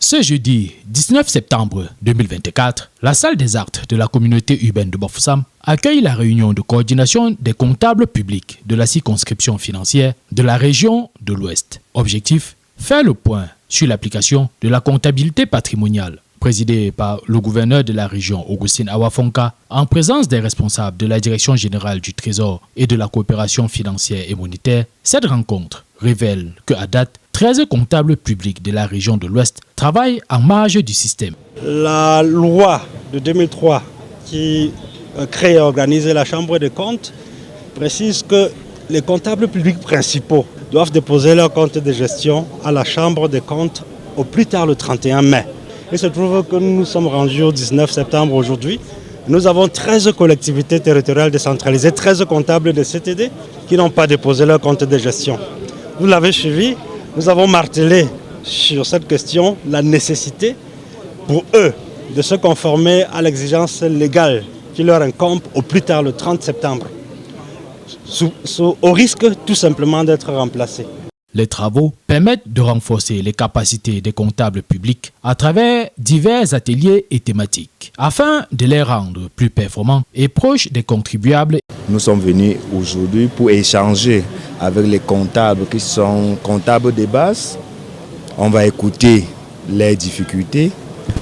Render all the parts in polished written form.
Ce jeudi 19 septembre 2024, la salle des actes de la communauté urbaine de Bafoussam accueille la réunion de coordination des comptables publics de la circonscription financière de la région de l'Ouest. Objectif, faire le point sur l'application de la comptabilité patrimoniale, présidée par le gouverneur de la région, Augustine Awafonka, en présence des responsables de la Direction générale du Trésor et de la coopération financière et monétaire. Cette rencontre révèle qu'à date, 13 comptables publics de la région de l'Ouest travaillent en marge du système. La loi de 2003 qui crée et organise la Chambre des comptes précise que les comptables publics principaux doivent déposer leur compte de gestion à la Chambre des comptes au plus tard le 31 mai. Il se trouve que nous sommes rendus au 19 septembre aujourd'hui. Nous avons 13 collectivités territoriales décentralisées, 13 comptables de CTD qui n'ont pas déposé leur compte de gestion. Vous l'avez suivi, nous avons martelé sur cette question la nécessité pour eux de se conformer à l'exigence légale qui leur incombe au plus tard le 30 septembre, au risque tout simplement d'être remplacés. Les travaux permettent de renforcer les capacités des comptables publics à travers divers ateliers et thématiques, afin de les rendre plus performants et proches des contribuables. Nous sommes venus aujourd'hui pour échanger avec les comptables qui sont comptables de base. On va écouter les difficultés,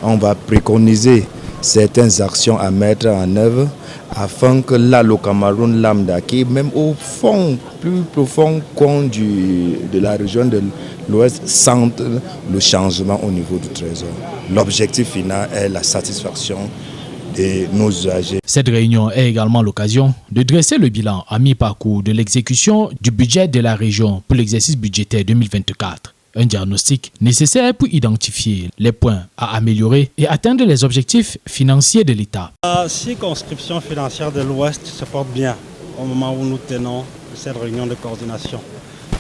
on va préconiser certaines actions à mettre en œuvre afin que là, le Cameroun lambda, qui est même au fond, plus profond coin de la région de l'Ouest, sente le changement au niveau du Trésor. L'objectif final est la satisfaction de nos usagers. Cette réunion est également l'occasion de dresser le bilan à mi-parcours de l'exécution du budget de la région pour l'exercice budgétaire 2024. Un diagnostic nécessaire pour identifier les points à améliorer et atteindre les objectifs financiers de l'État. La circonscription financière de l'Ouest se porte bien au moment où nous tenons cette réunion de coordination.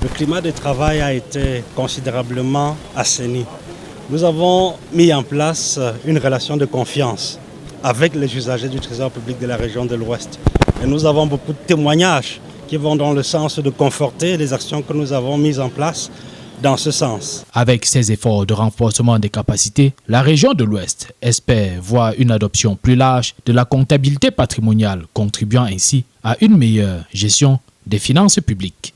Le climat de travail a été considérablement assaini. Nous avons mis en place une relation de confiance avec les usagers du Trésor public de la région de l'Ouest. Et nous avons beaucoup de témoignages qui vont dans le sens de conforter les actions que nous avons mises en place dans ce sens. Avec ces efforts de renforcement des capacités, la région de l'Ouest espère voir une adoption plus large de la comptabilité patrimoniale, contribuant ainsi à une meilleure gestion des finances publiques.